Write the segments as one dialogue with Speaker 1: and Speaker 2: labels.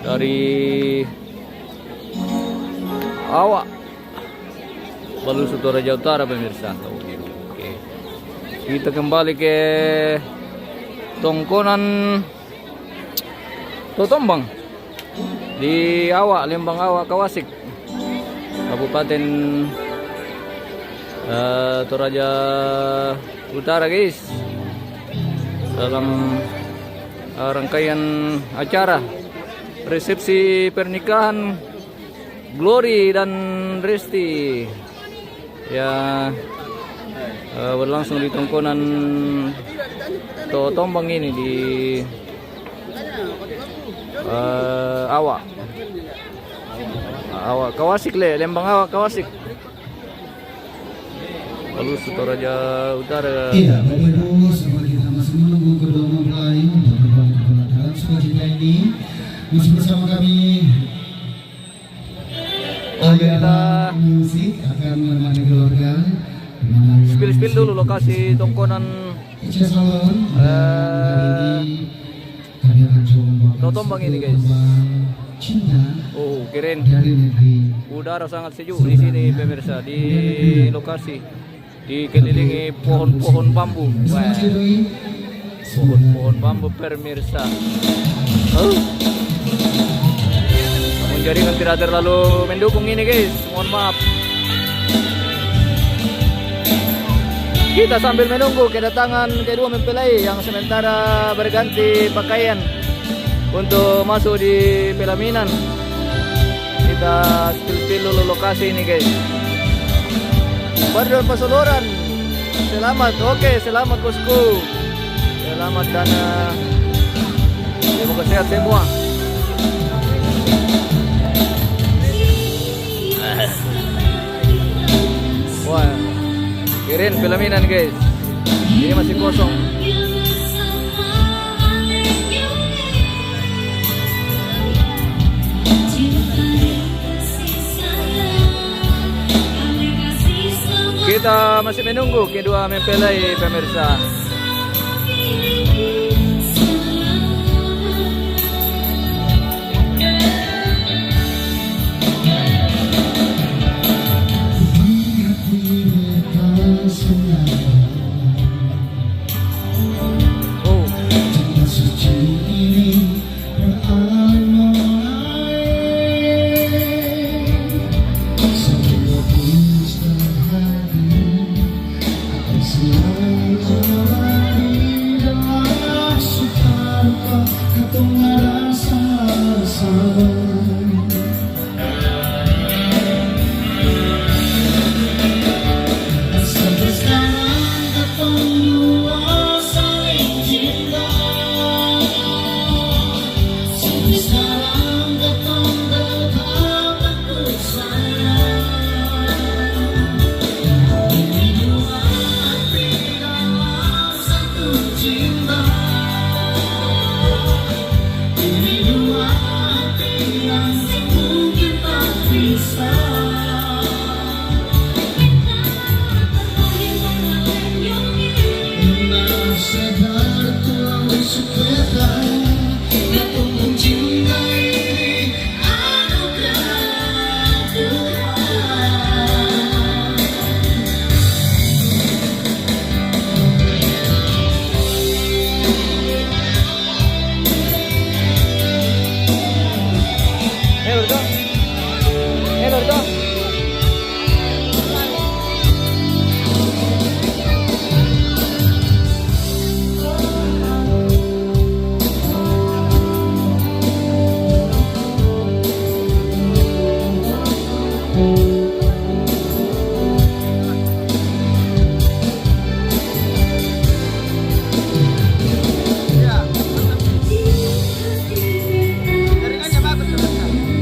Speaker 1: dari Awak Balusu Toraja Utara pemirsa. Oke. Kita kembali ke tongkonan Totombang di Awak, Lembang Awak, Kawasik, Kabupaten Toraja Utara guys, dalam rangkaian acara resepsi pernikahan Glory dan Resti ya berlangsung di tongkonan Totombang ini di Awak Kawasik Lembang Awak Kawasik, Balusu Toraja Utara.
Speaker 2: Iya, Bapak Ibu, seperti kita masih menunggu kedua mempelai untuk berbang ke dalam sukacita ini. Masih bersama kami. Kita musik akan menemani keluarga.
Speaker 1: Spill dulu lokasi tongkonan Totombang ini guys. Oh, keren. Udara sangat sejuk di sini pemirsa, di lokasi dikelilingi pohon-pohon bambu. Wah. Pohon-pohon bambu pemirsa. Namun jaringan tidak terlalu mendukung ini guys, mohon maaf. Kita sambil menunggu kedatangan kedua mempelai yang sementara berganti pakaian untuk masuk di pelaminan. Kita spill dulu lokasi ini guys. Badan Pasoloran, selamat. Oke, selamat bosku. Selamat dan semoga sehat semua. Wah, keren pelaminan guys. Ini masih kosong. Kita masih menunggu kedua mempelai pemirsa.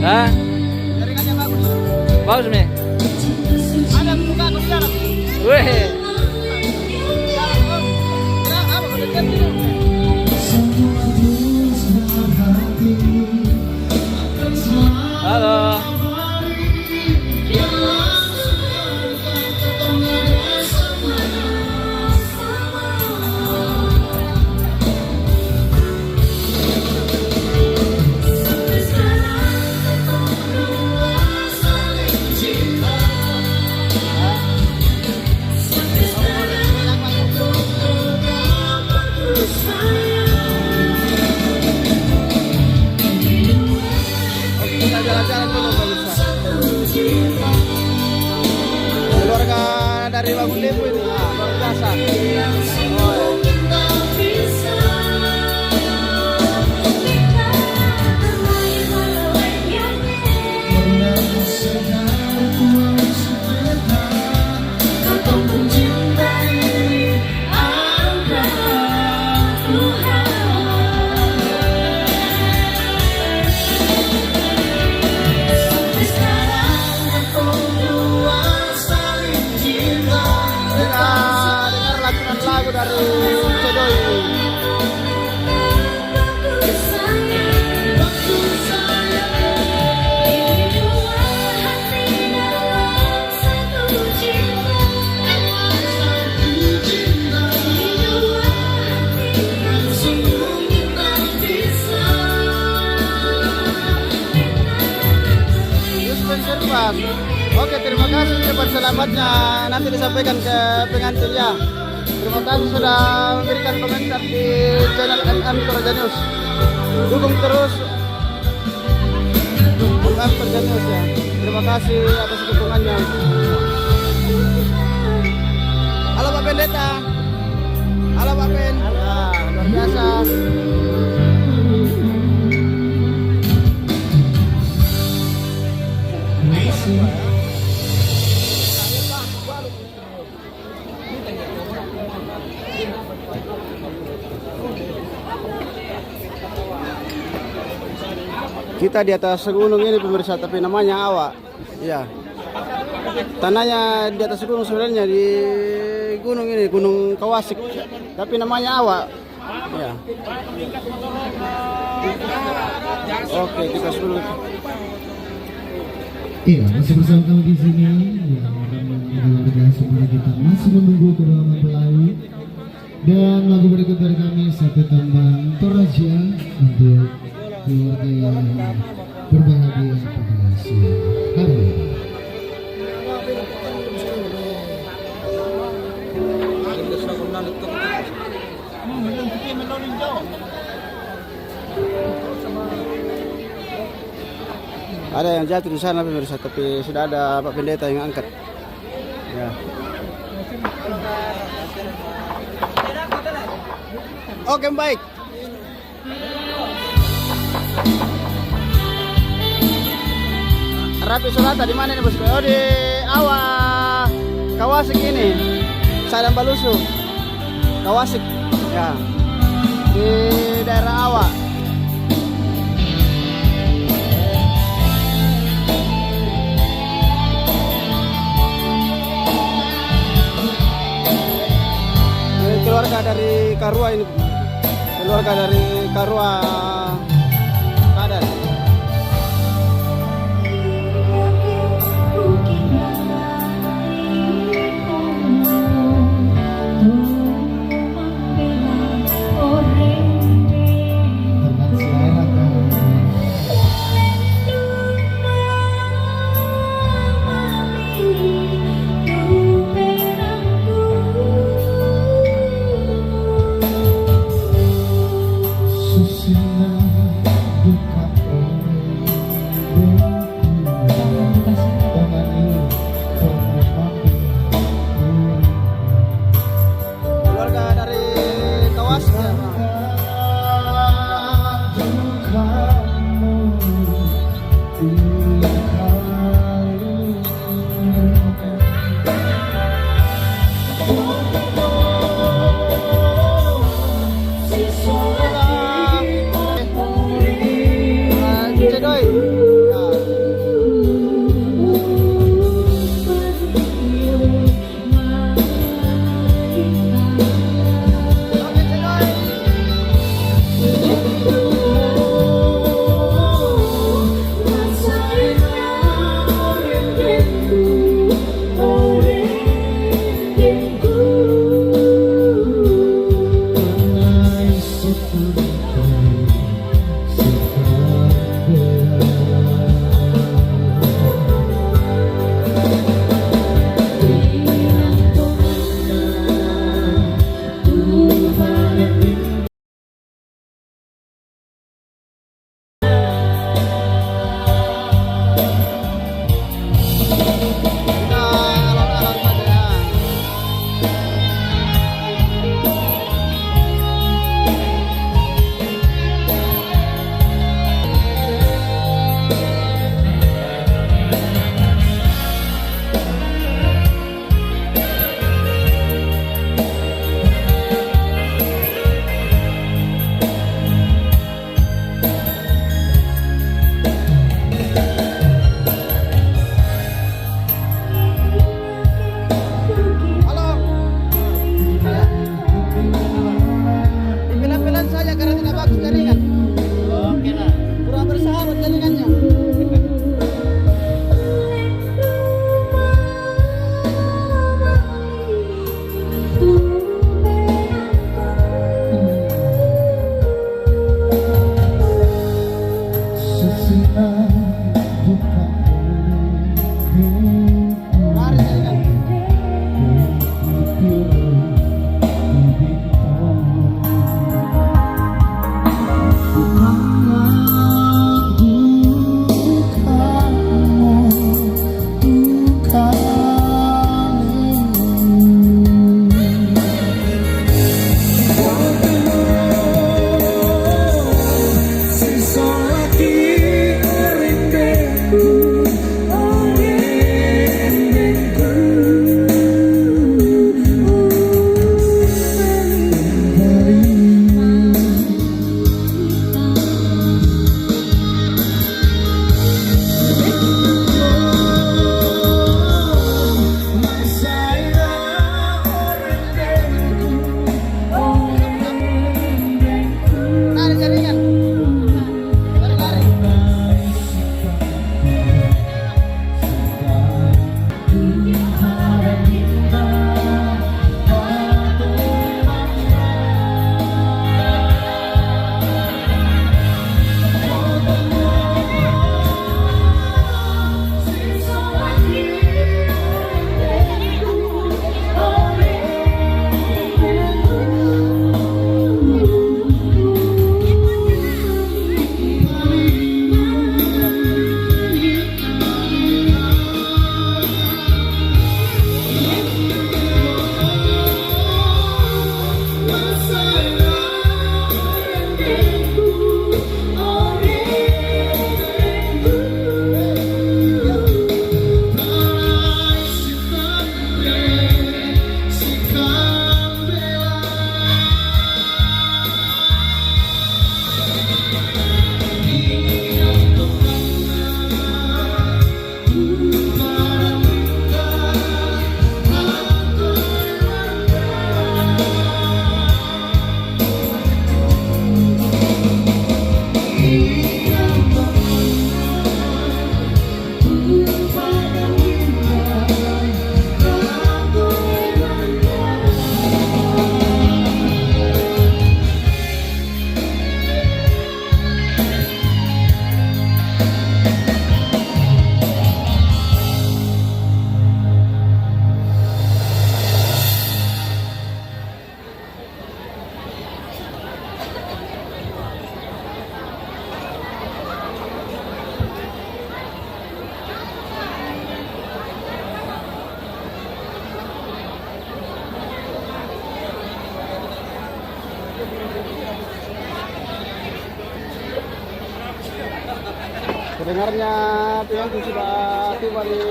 Speaker 1: Hah?
Speaker 3: Jaringannya bagus.
Speaker 1: Bagus nih.
Speaker 3: Ada buka aku di dalam.
Speaker 1: Weh. Halo. jalan dulu pemirsa. Keluarga dari Bangun Depo ini, luar biasa. Oh, ya. Dengar lantunan lagu dari Cedoi. Oke, terima kasih cepat selamatnya nanti disampaikan ke pengantin ya. Terima kasih sudah memberikan komentar di channel MM Toraja News. Dukung terus MM Toraja News ya. Terima kasih atas dukungannya. Halo Pak Pendeta. Halo Pak Pen. Ya, luar biasa. Kita di atas gunung ini pemirsa, tapi namanya Awa. Ya. Tanahnya di atas gunung sebenarnya di gunung ini, Gunung Kawasik. Tapi namanya Awa. Ya. Oke, kita suruh.
Speaker 2: Iya, masih bersama kami di sini. Ya, keluarga semua kita masih menunggu kedua mempelai. Dan lagu berikut dari kami satu tembang Toraja untuk keluarga yang berbahagia pada siang hari ini.
Speaker 1: Ada yang jatuh di sana pemirsa, tapi sudah ada Pak Pendeta yang angkat. Ya. Oke, baik. Rapi Sulata di mana nih bosku? Oh, di Awa Kawasik ini. Sadam Balusu. Kawasik. Ya. Di daerah Awa. Keluarga dari Karua ini, keluarga dari Karua Kadan.
Speaker 2: Susina
Speaker 3: Sebenarnya Pianti sudah tiba di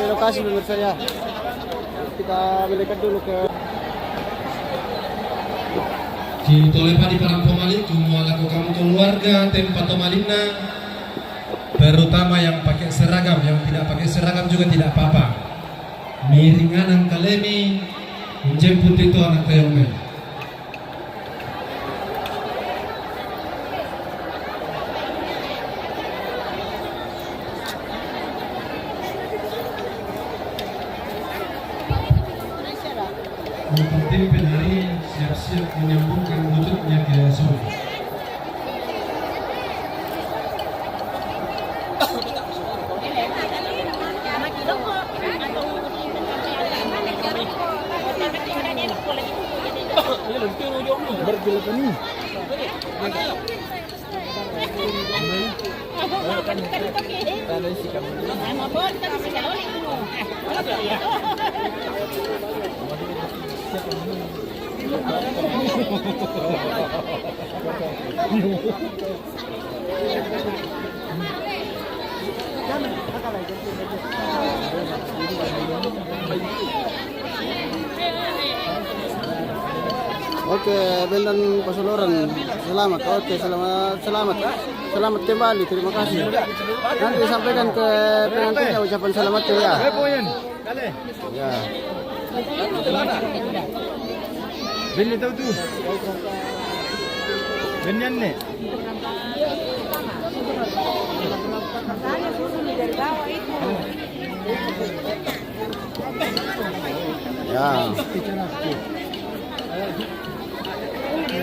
Speaker 3: lokasi menurut saya. Kita mendekat dulu ke
Speaker 4: Kita lepas di perang pemalin, cuma lakukan keluarga tempat pemalina, terutama yang pakai seragam, yang tidak pakai seragam juga tidak apa-apa. Miringanan kalemi, menjemput itu anak teomen. Penting penari siap-siap menyambungkan lututnya ke sore.
Speaker 3: Oke, Bendan Pasuruan, selamat. Oke, selamat kembali. Terima kasih. Nanti disampaikan ke pengantinnya ucapan selamat ya. Ya.
Speaker 1: Ben tahu tu. Benyan nih.
Speaker 3: Ya.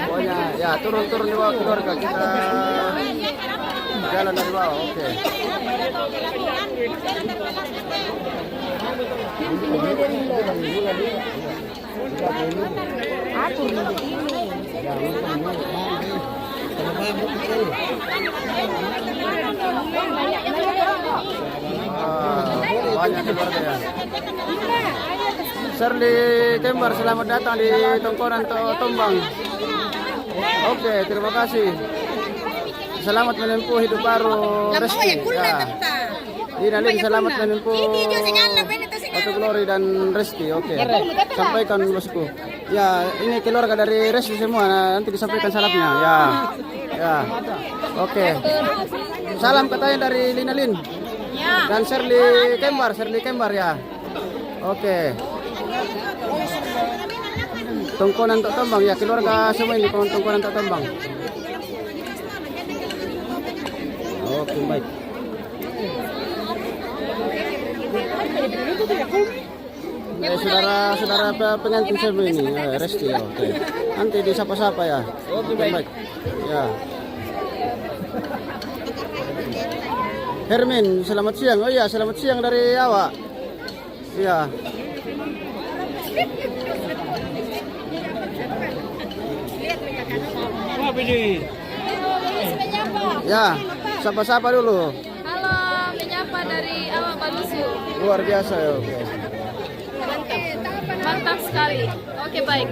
Speaker 3: Pokoknya ya turun di bawah keluarga kita jalan dari bawah. Oke. Banyak keluarga ya. Shirley Kembar, selamat datang di Tongkonan Tombang. Oke, terima kasih. Selamat menempuh hidup baru Resti. Ya. Lina Lin, selamat menempuh Atu Glory dan Resti. Oke, sampaikan bosku. Ya, ini keluarga dari Resti semua. Nanti disampaikan salamnya. Ya, ya. Oke. Salam katanya dari Lina Lin dan Shirley Kembar ya. Oke. Tongkonan Tok Tombang ya, keluarga semua ini Tongkonan Tok Tombang. Oke, baik. Saudara pengantin semua ini, Resti ya. Oke. Nanti disapa-sapa ya. Oke, baik. Ya. Hermin, selamat siang. Oh iya, selamat siang dari awak. Iya. Ya, sapa-sapa dulu.
Speaker 5: Halo, menyapa dari Awak Balusu.
Speaker 3: Luar biasa ya. Oke.
Speaker 5: Mantap sekali. Oke, baik.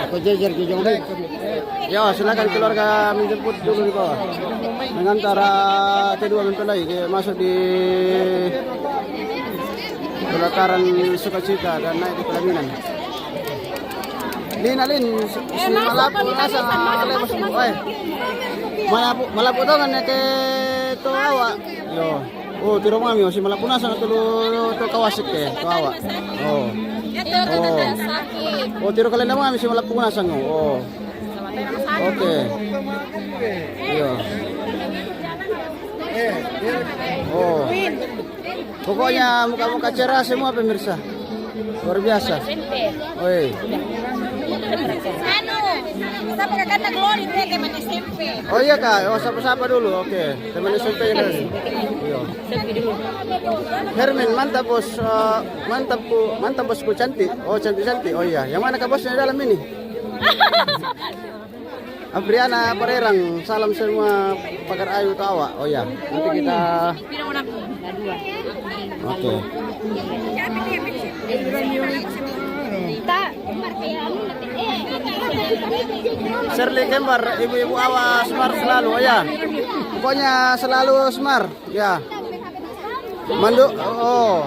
Speaker 3: Aku jejer ke Jong Baik. Ya, silakan keluarga menjemput dulu di bawah. Mengantar kedua mempelai masuk di pelataran sukacita dan naik di pelaminan. Lina Lin, malapu nasa lewat semua. Malapu tahu kan ke to awak. Yo. Oh, tiro mami si malapu nasa to kawasik ke to awak. Oh.
Speaker 5: Sakit.
Speaker 3: Oh, tiro kalian mami si malapu nasa ngo. Oh. Oke. Yo. Oh. Pokoknya muka-muka cerah semua pemirsa. Luar biasa. Oi.
Speaker 5: Sampai kakak Glory deh teman SMP.
Speaker 3: Oh iya kak, oh sapa-sapa dulu, oke. Teman SMP ini. Iya. Hermin, mantap bos, mantap bosku cantik. Oh cantik. Oh iya, yang mana kak bosnya di dalam ini? Apriana Pererang, salam semua pakar ayu tawa. Oh iya, nanti kita. Oke. Shirley Kembar, ibu-ibu awas smart selalu, oh ya. Pokoknya selalu smart, ya. Mandu, oh.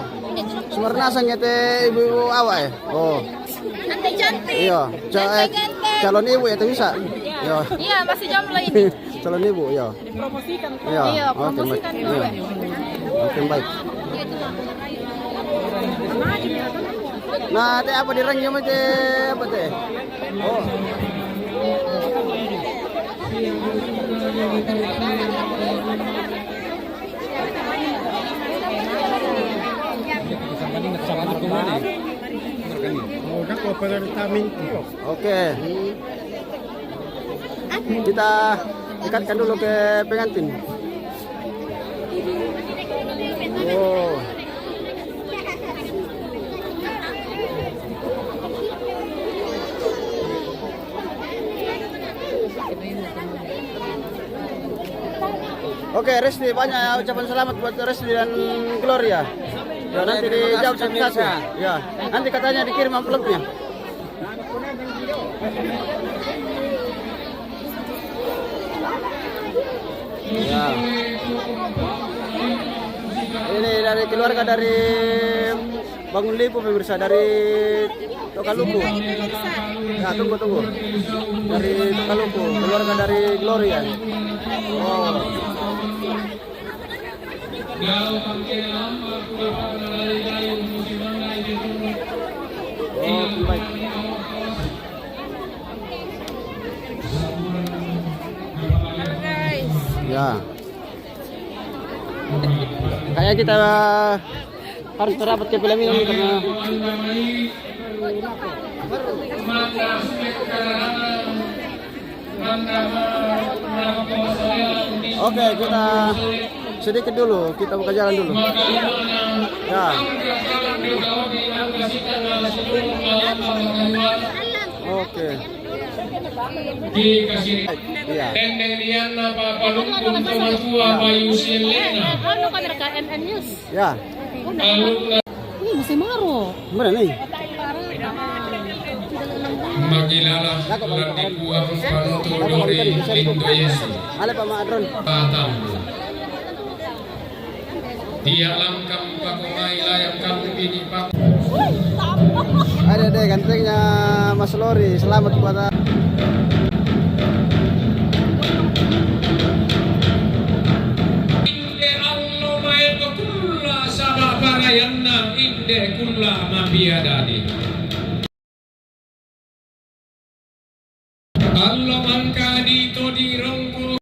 Speaker 3: Smart nasang ya ibu-ibu awak ya. Oh.
Speaker 5: Cantik.
Speaker 3: Iya, calon ibu ya bisa. Iya.
Speaker 5: Iya, masih jomblo ini.
Speaker 3: Calon ibu, ya. Iya,
Speaker 5: promosikan juga.
Speaker 3: Oke, baik. Nah, teh apa dirangnya mah teh apa teh? Oh. Oke. Kita ikatkan dulu ke pengantin. Oh. Oke, Resti, banyak ucapan selamat buat Resti dan Gloria. Ya, nanti dijawab satu-satu. Ya, nanti katanya dikirim amplopnya. Ya. Ini dari keluarga dari Bangun Lipu pemirsa, dari Tokaluku. Ya, tunggu. Dari Tokaluku, keluarga dari Gloria. Oh. Oh, baik. Ya. Kayak kita harus merapat ke pelaminan ini karena Oke, kita sedikit dulu, kita buka jalan dulu. Ya. Oke. Iya.
Speaker 5: Ano ka mereka NN News?
Speaker 3: Ya.
Speaker 5: Ini masih maro.
Speaker 3: Mana nih?
Speaker 4: Magilalah lan dibuang panutu dori lindo Yesus.
Speaker 3: Ada Pak Madron.
Speaker 4: Tatam. Dialam kam pakumai layang kam bini pak.
Speaker 3: Ada deh gantengnya Mas Lori. Selamat kepada
Speaker 4: Inde Allah main kulla sama parayanna inde kulla mabiadani. Allah mangkadi to di rongko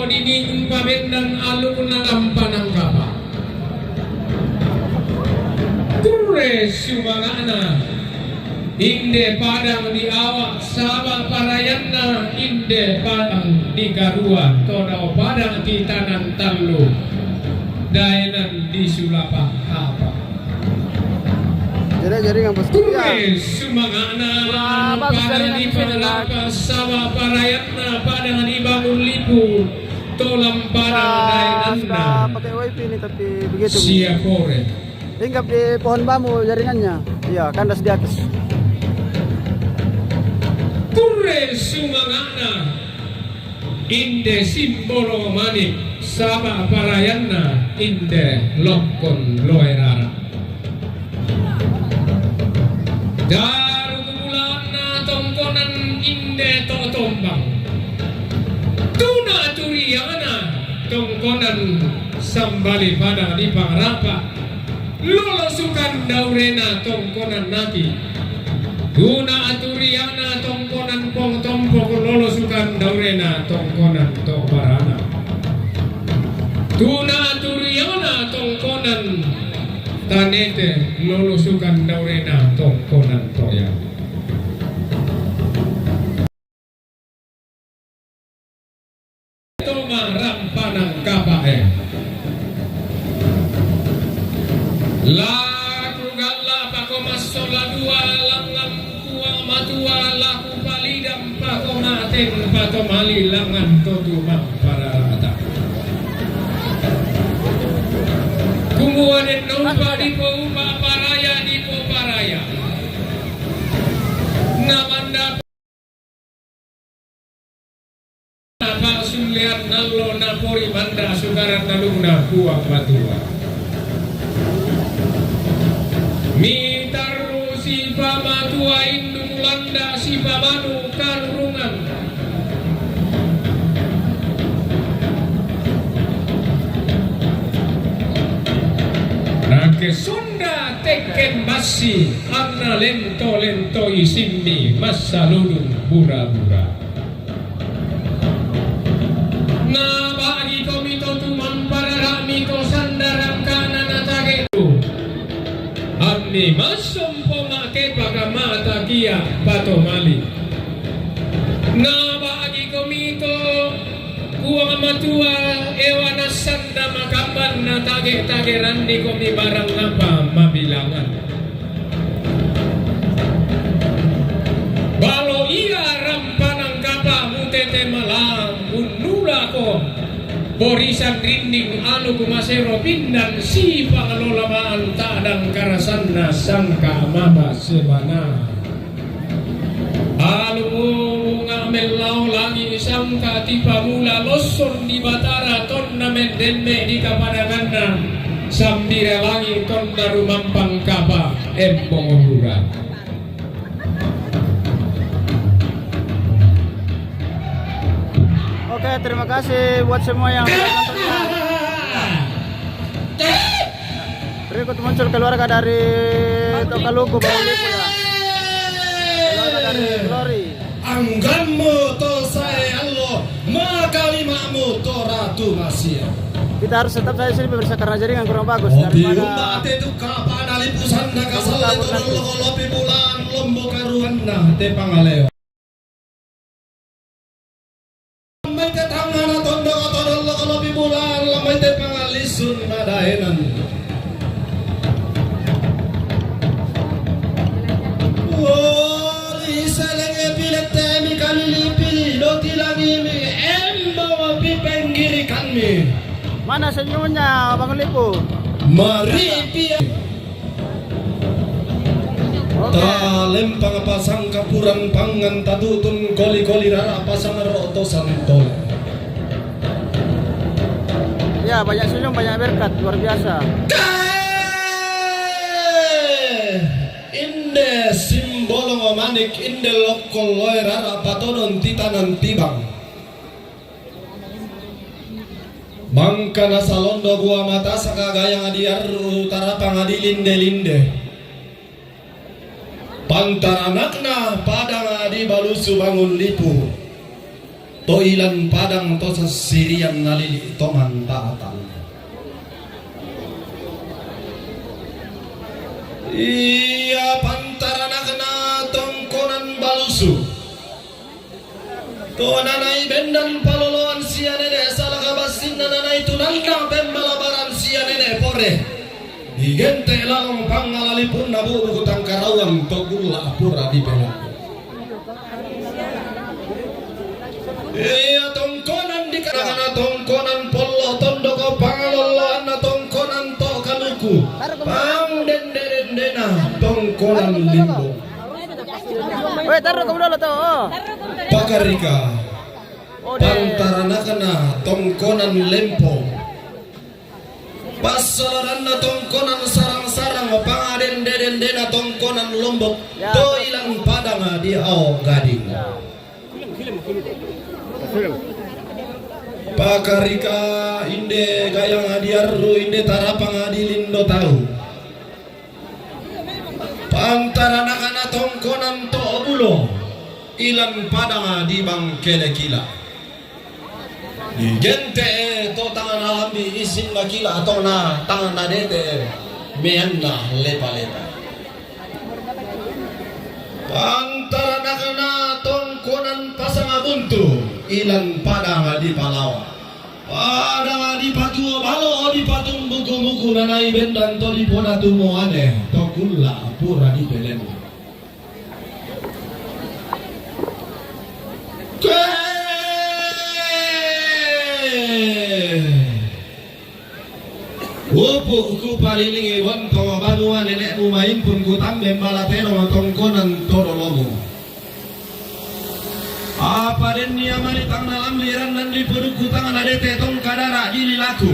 Speaker 4: dini pamendang aluna lampanang kapa. Kure sumangana inde padang di awak sama parayanna inde padang di garua todau padang di tanan tallu daenan di sulapa apa.
Speaker 3: jadi nggak bos.
Speaker 4: Kure sumangana padang di palapa sama parayanna padang di bangun lipu tolam padang
Speaker 3: Sudah
Speaker 4: daenanna
Speaker 3: pakai wifi ini tapi begitu.
Speaker 4: siap kore.
Speaker 3: Hinggap di pohon bambu jaringannya. Iya, kandas di atas.
Speaker 4: Kure sumangana inde simbolo manik sama parayanna inde lokon loerara daru kumulana tongkonan inde totombang tuna turiana tongkonan sambali pada di pangrapa lolosukan daurena tongkonan naki Guna aturiana tongkonan pong tompo lolosukan daurena tongkonan tobarana. Guna aturiana tongkonan tanete lolosukan daurena tongkonan toya. Toma rampanang kapae. Laku galla pakomasola dua langan matua laku palidam pakomaten patomali langan totumang para rata. Kumuaden nompa dipo upa paraya dipo paraya. Namanda Napa sulian nalo napori manda sukaran nalungna kuak batua. Mitaru si pamatua indu mulanda si pamanu karungan. Nake sunda teken basi anna lento lento isimmi masa ludung bura-bura. Na bagi komito tumang para mito sandarang kanan atagetu. Amni masompo make pagamata kia patomali. Na bagi komito kuang matua ewana sanda makaban na tage-tageran di komi barang napa mabilangan. Balo iya rampanang kapa mutete malang unula ko borisan rinding anu kumasero pindan si pangalolamaan tadang karasanna sangka mama sebana alu ngamel lau lagi sangka tipa mula losor di batara tonna mendemme di kapadanganna sambire langi tonna rumampang kapa empong urura.
Speaker 3: Oke, terima kasih buat semua yang sudah nontonnya. Berikut muncul keluarga dari Tokaluku Bawang Lipu ya. Keluarga dari Glory.
Speaker 4: Anggammu to saya Allah makalimamu to ratu Masia.
Speaker 3: Kita harus tetap saya sini pemirsa karena jaringan kurang bagus
Speaker 4: Obi
Speaker 3: daripada
Speaker 4: umat itu kapan alipusan naga sale to lopi bulan lombo karuan nah te pangaleo lamay te tangana tondo todolo kalau bibulan lamay te pangalisun madahenan oh isalenge pilet temi kalilipi doti lagi mi embawa pipenggiri kami
Speaker 3: Mana senyumnya Bang Lipo?
Speaker 4: maripi talempang pasang kapuran pangan tadutun koli-koli rara pasang roto santol.
Speaker 3: Ya, banyak senyum, banyak berkat, luar biasa.
Speaker 4: Inde simbolong manik inde lokol loe rara patodon titanan tibang. Mangkana salondo gua mata sakagayang adiar utara pangadi linde-linde. Pantar anakna padang adi balusu bangun lipu. Toilan padang to sirian nalili toman taatan. Iya pantar anakna tongkonan balusu. To nanai bendan paloloan sianene salah kabasin nanai tunangka pembalabaran sianene pore. Digente lang pangalalipun nabu bukutang karawang togula apura di pelan. Iya tongkonan di karangan tongkonan polo tondoko pangaloloan na tongkonan to kaluku. Pang dendena tongkonan limbo.
Speaker 3: Weh, taruh kamu dulu tuh.
Speaker 4: Pakarika pantaranakana tongkonan lempo pasalaranna tongkonan sarang-sarang pangaden dendena tongkonan lombok toilan padang di ao gading Pakarika inde gayang adiarru inde tarapang adilindo tahu pantaranakana tongkonan to bulo ilan padang di bangkele kila gente to tangan alambi isin makila atau na tangan nadete meanna lepa-lepa pantaranakana tongkonan pasang buntu ilan padang di Palawan padang di patuo balo di patung buku-buku nanai bendan to di ponatu moane to kulla pura di pelen Upo ku palilingi wan pangabanuan nenekmu main pun ku tambe malatero tongkonan torolomu. Apa den dia mari tang dalam liran dan di perut ku tangan adete tong kadara di lilaku.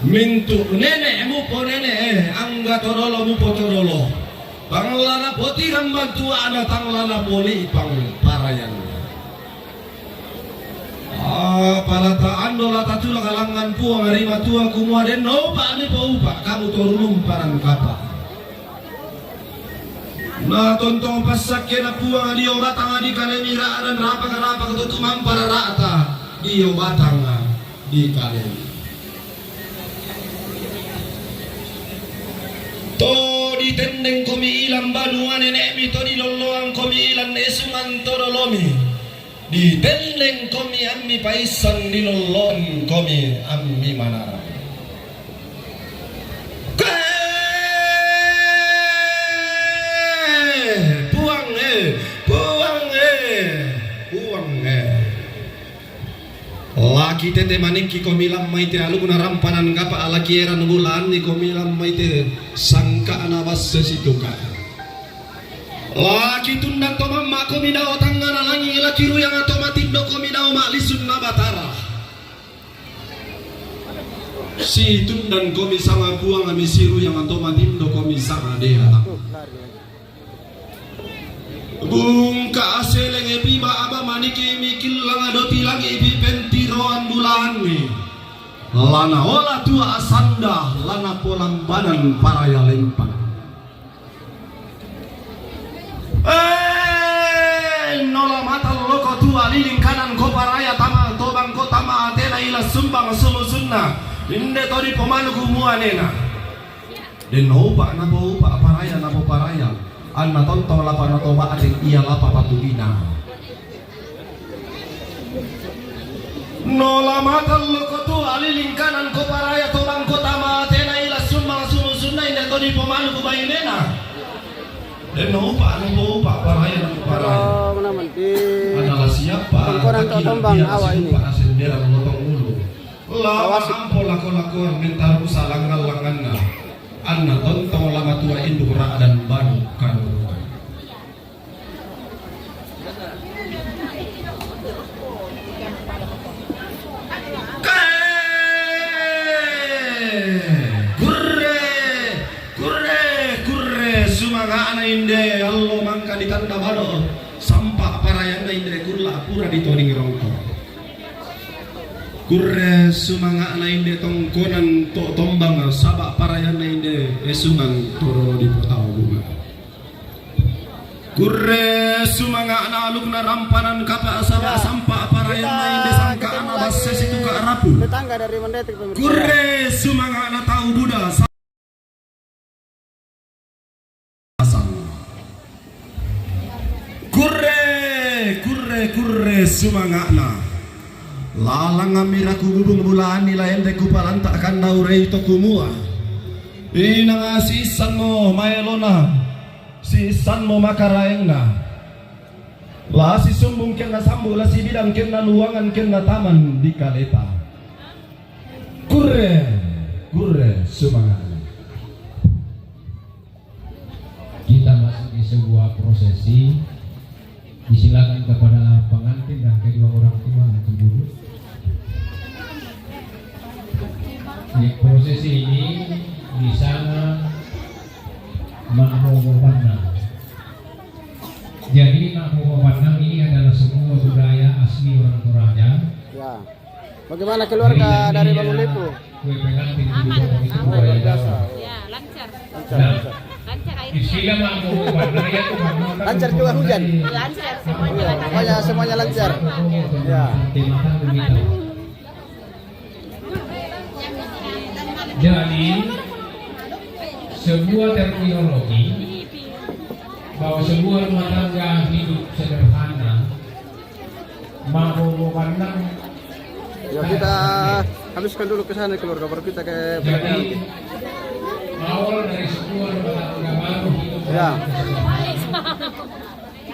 Speaker 4: Mintu nenekmu po nenek angga torolo mu po torolo. Panglana poti rambantu ada tanglana poli pang parayan. Palataan dola tatula kalangan puang arima tua kumua den no pa ni po upa kamu torunum parang kapa. Na tontong pasak kena puang dio batang di kalemira dan rapa ketutuman para rata dio batang di kalem. To di tendeng komi ilang banuan nenek mi to di loloang komi ilang esungan torolomi. Di tendeng komi ammi paisan di lolon komi ammi manara. Puang laki tete maniki komilam maite alu guna rampanan kapa ala kieran bulan ni komilam maite sangka anabas sesituka. Laki tundang to mamma komi dao tangan alangi laki ruyang atau matindo komi dao maklisun nabatara. Si tundang komi sama buang ami siru yang atau matindo komi sama dia. Bungka aseleng epi ba aba maniki mikil langa doti lagi epi pentiroan bulan ni. Lana ola tua asanda lana polambanan paraya lempang. Nola mata loko tua liling kanan ko paraya tama tobang ko tama atena ila sumbang sumusunna inde tori pemalu kumua nena den opa na po paraya anna tonto lapa notoba ading iya lapa patugina nola matal lokotu alilingkanan ko paraya tobang kota matena ila sumang sunay na to di pemanu kubainena dan upa paraya na paraya
Speaker 3: Kalau naman di
Speaker 4: adalah siapa
Speaker 3: Tongkonan to Tombang awa ini.
Speaker 4: sendera lotong ulu lawa ampo lako minta salangal langanna anna tontong lama tua induk ra dan banu kan Kurre sumanga ana inde allo mangka ditanda bado sampak parayana inde kurla pura ditoning rongko kurre sumanga ana inde tongkonan to tombang sabak parayana inde esungan toro di potau bunga kurre sumanga ana alukna rampanan kapa sabak sampak parayana inde sangka ana basse situ ka arapu
Speaker 3: tetangga dari Mendetik pemirsa.
Speaker 4: kurre sumanga ana tahu buda kurre sumangana lalang amiraku gubung bulan nilai endeku palanta akan naurei tokumua inang asisan mo maelona sisan mo makaraengna la si sumbung kena sambu la si bidang kena luangan kena taman di kaleta kurre sumangana.
Speaker 6: Kita masuk di sebuah prosesi. Disilakan kepada pengantin dan kedua orang tua untuk duduk. Di prosesi ini di sana Makmum Pandang. Jadi Makmum Pandang ini adalah sebuah budaya asli orang Toraja.
Speaker 3: Ya. Bagaimana keluarga dari Bangun Lipu?
Speaker 6: Kue pengantin itu budaya Jawa.
Speaker 5: Ya, lancar.
Speaker 6: Nah,
Speaker 5: Lancar airnya.
Speaker 6: istilah Makmum Pandang itu
Speaker 3: Lancar juga hujan.
Speaker 5: Lancar semuanya lancar.
Speaker 3: Pokoknya semuanya lancar. Ya.
Speaker 6: Jadi sebuah terminologi bahwa sebuah rumah tangga hidup sederhana mau pandang.
Speaker 3: Ya kita habiskan dulu ke sana keluarga baru kita ke
Speaker 6: Jadi
Speaker 3: Pelaminan.
Speaker 6: awal dari sebuah rumah tangga baru hidup
Speaker 3: Ya.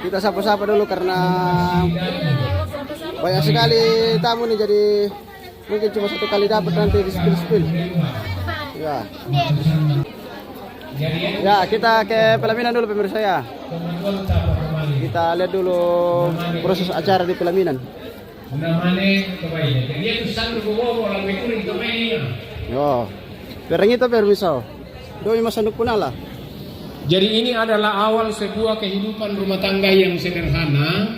Speaker 3: Kita sapa-sapa dulu karena banyak sekali tamu nih, jadi mungkin cuma satu kali dapat nanti di spill. Ya. Ya, kita ke Pelaminan dulu pemirsa ya. Kita lihat dulu proses acara di Pelaminan. Yo. Perang itu pemirsa. Doi masanduk punala.
Speaker 6: Jadi ini adalah awal sebuah kehidupan rumah tangga yang sederhana.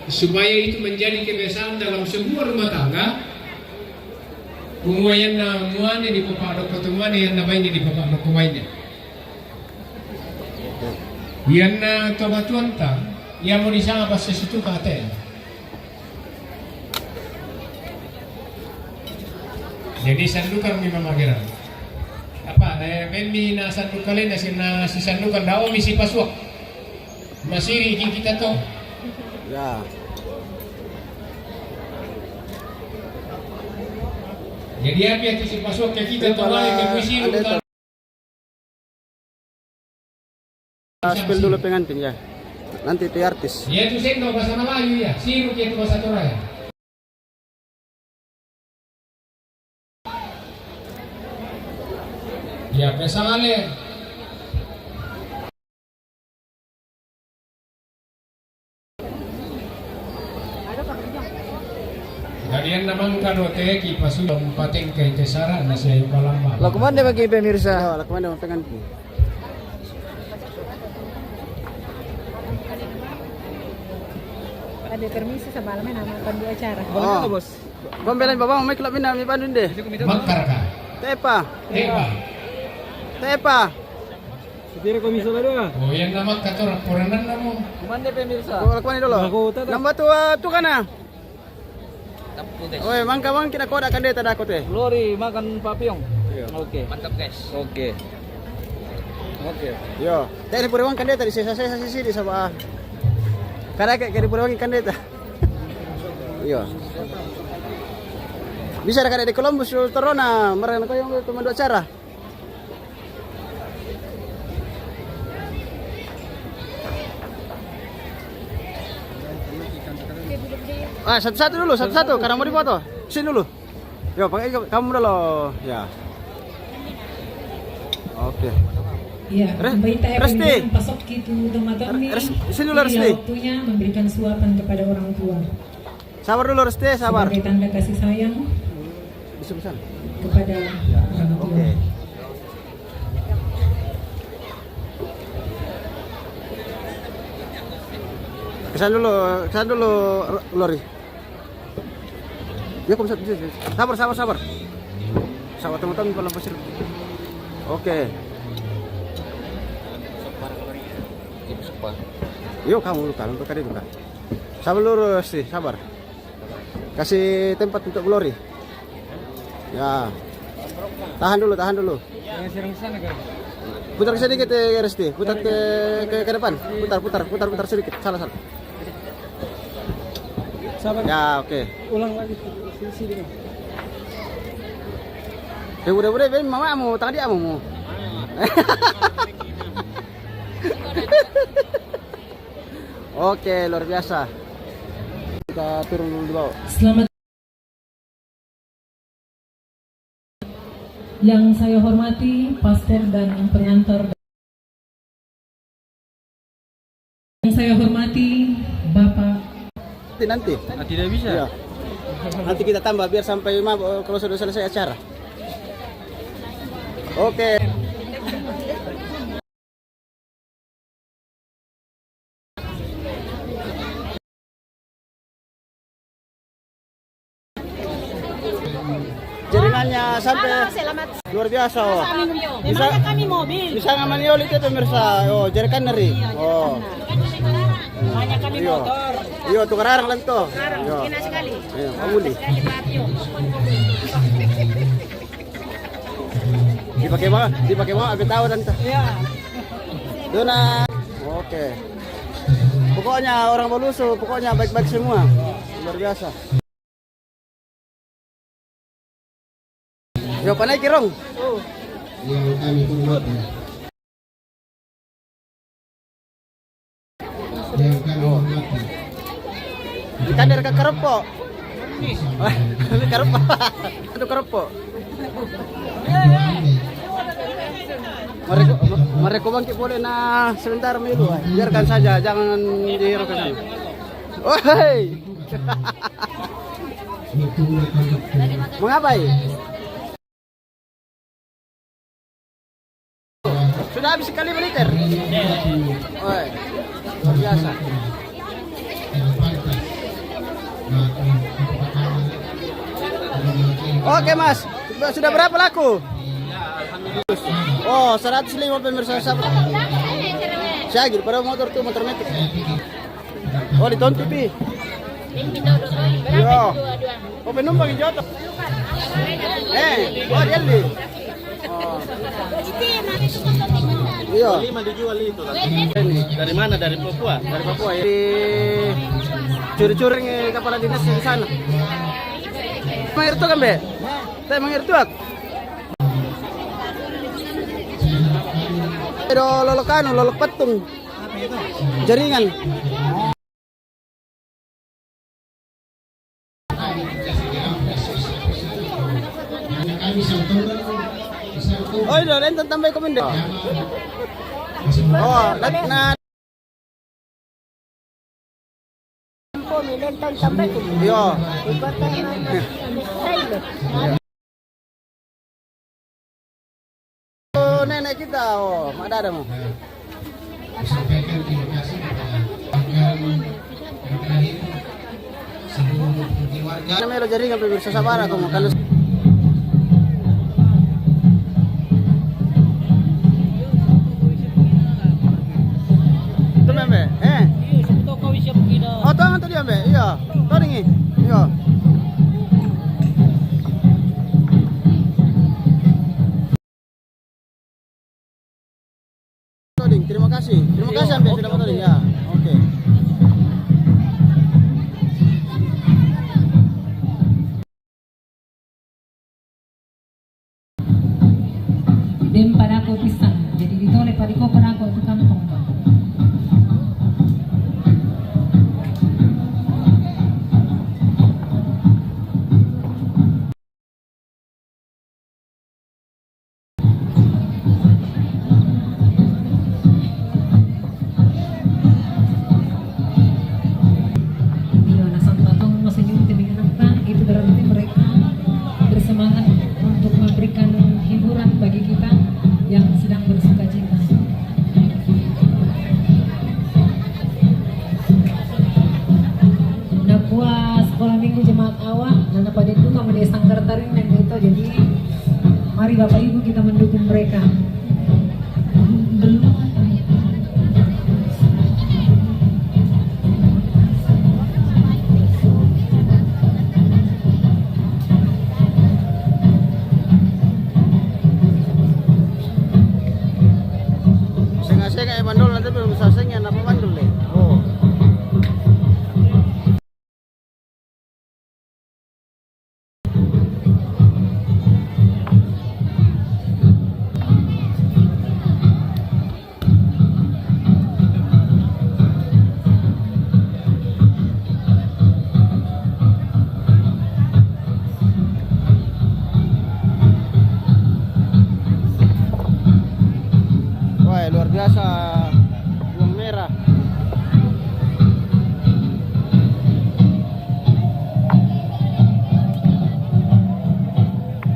Speaker 6: Supaya itu menjadi kebiasaan dalam sebuah rumah tangga. Kumuayan na muane di papadok ketemuan yang namanya di papadok kumainnya. Yan na tobatuan ta, yang mau disanga pas sesuatu kate. Jadi sandukan memang mageran. Apa? Membi na sandukan lain na si sandukan daw misi paswak. Masiri ikin kita to.
Speaker 3: Ya.
Speaker 6: Jadi apa yang si paswak ke kita to lagi ke puisi
Speaker 3: Ada spill dulu pengantin ya. Nanti itu artis.
Speaker 6: ya itu sendo bahasa Melayu ya. Siruk itu bahasa Toraya. Ya pesangale. Kalian namang karote ki pasulong pating kay tesara na siya yung kalamba.
Speaker 1: Lah kemana bagi pemirsa?
Speaker 3: Ya, lah kemana mau pengantin?
Speaker 5: Ada permisi sa balaman nama pandu acara.
Speaker 3: Oh, bos. Pembelan babang may kelab ina mi pandun deh.
Speaker 6: Makar ka.
Speaker 3: Tepa.
Speaker 6: Eba.
Speaker 3: Tepa.
Speaker 6: Oh yan naman kator puranan na mo.
Speaker 1: Kemana pemirsa?
Speaker 3: Ko lakwan dulu. Nambah tu kana. Oi, mangka mang kina koda kan deta dako teh.
Speaker 1: Lori makan papyong. Oke. Mantap guys. Oke. Oke.
Speaker 3: Yo, dari Purwang kan deta di sisa sisi di sama. Karena kayak di Purwang kan deta. Yo. Bisa ada di Columbus Torona, mereka ko yung teman dua acara. Satu-satu dulu, satu-satu karena mau dipoto. Sini dulu. Yo, pakai kamu dulu. Ya. Oke.
Speaker 7: Ya, pemerintah
Speaker 3: Resti.
Speaker 7: RW pasok gitu teman-teman nih.
Speaker 3: Sini dulu, Resti.
Speaker 7: Waktunya memberikan suapan kepada orang tua.
Speaker 3: Sabar dulu Resti, sabar.
Speaker 7: Sebagai tanda kasih sayang
Speaker 3: Bisa.
Speaker 7: kepada orang tua.
Speaker 3: Oke. Kesan dulu, Lori. Ya, sabar. Sabar teman-teman kalau pasir. Oke. Yuk kamu luka untuk tadi luka. Sabar lurus sih, sabar. Kasih tempat untuk Glory. Ya. Tahan dulu. Putar ke sedikit ya Resti, putar ke depan. Putar sedikit. Salah.
Speaker 1: Sabar.
Speaker 3: Ya, oke.
Speaker 1: Ulang lagi sini.
Speaker 3: Udah, mamamu, tangan dia mu. Oke, luar biasa. Kita turun dulu di bawah.
Speaker 7: Selamat. Yang saya hormati pastor dan pengantar. Yang saya hormati Bapak.
Speaker 3: Nanti.
Speaker 1: Tidak bisa.
Speaker 3: Iya. Nanti kita tambah biar sampai kalau sudah selesai acara. Oke. Jaringannya sampai luar biasa. Oh.
Speaker 5: Memangnya kami mobil.
Speaker 3: Bisa ngamaniol itu pemirsa. Oh, jaringan neri. Oh.
Speaker 5: Hanya kami
Speaker 3: Iyo.
Speaker 5: motor.
Speaker 3: Iyo, tukar arang lang to.
Speaker 5: Sekarang
Speaker 3: Iyo.
Speaker 5: enak sekali.
Speaker 3: Iyo, pamuli.
Speaker 5: Sekali patio.
Speaker 3: Dipakai mau agak tahu tante.
Speaker 5: Iya.
Speaker 3: Dona. Oke. Pokoknya orang Balusu, pokoknya baik-baik semua. Luar biasa. Yo, panai kirong.
Speaker 2: Yang kami hormati. Yang kami hormati.
Speaker 3: Ikan dari kerepo. Kerepo. Itu kerepo. Mereka bangkit boleh nah sebentar milu. Biarkan saja, jangan dihiraukan. Woi. Mengapai? Sudah habis sekali liter. Woi. Luar biasa. Oke Mas, sudah berapa laku? Oh, 105 pemirsa sahabat. Syagir, pada motor tuh motor metik. Oh, di Ton TV. Yo. Oh, penumpang yang jatuh. Oh, dia li. Oh. Iya. 5 dijual itu. Dari mana? Dari Papua. Dari Papua ya. Curi-curi kepala dinas di sana. Mangirtu kan, Be? Teh mangirtu ak. Pero lolok patung. Jaringan. Oh, itu lenten tambah komende. Oh, na. Yo. Oh, nenek kita, oh, ada mau.
Speaker 2: Sampaikan terima kasih kepada seluruh warga.
Speaker 3: Namanya jaringan pemirsa sabar aku mau kalau itu membe, oh tuh tadi membe, iya, tuh nih, iya.
Speaker 7: Ibu jemaat awak, dan pada itu kami di Sanggar Taring dan itu, jadi mari Bapak Ibu kita mendukung mereka. Belum.
Speaker 3: Seng-seng kayak bandul nanti belum sasengnya apa bandul deh. Oh. Wah, luar biasa. Bawang merah.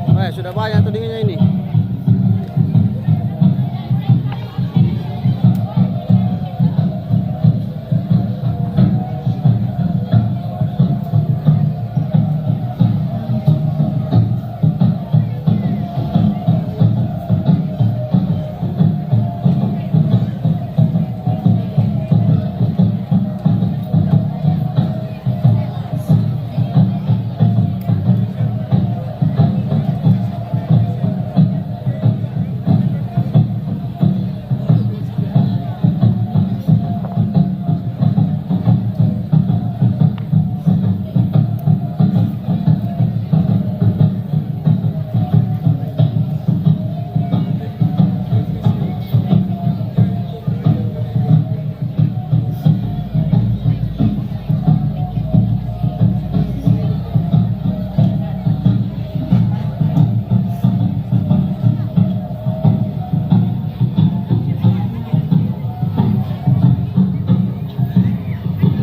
Speaker 3: Wah, sudah banyak tuh dinginnya ini.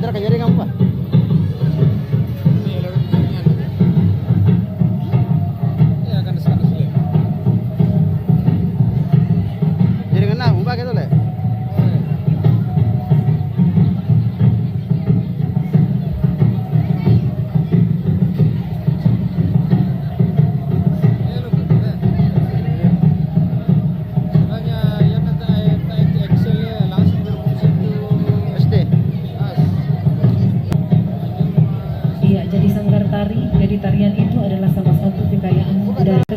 Speaker 3: Ntar kejaring apa? Jaringan nah, umpak itu le. SD.
Speaker 7: Iya, jadi Sanggar Tari, jadi tarian itu adalah salah satu kekayaan budaya.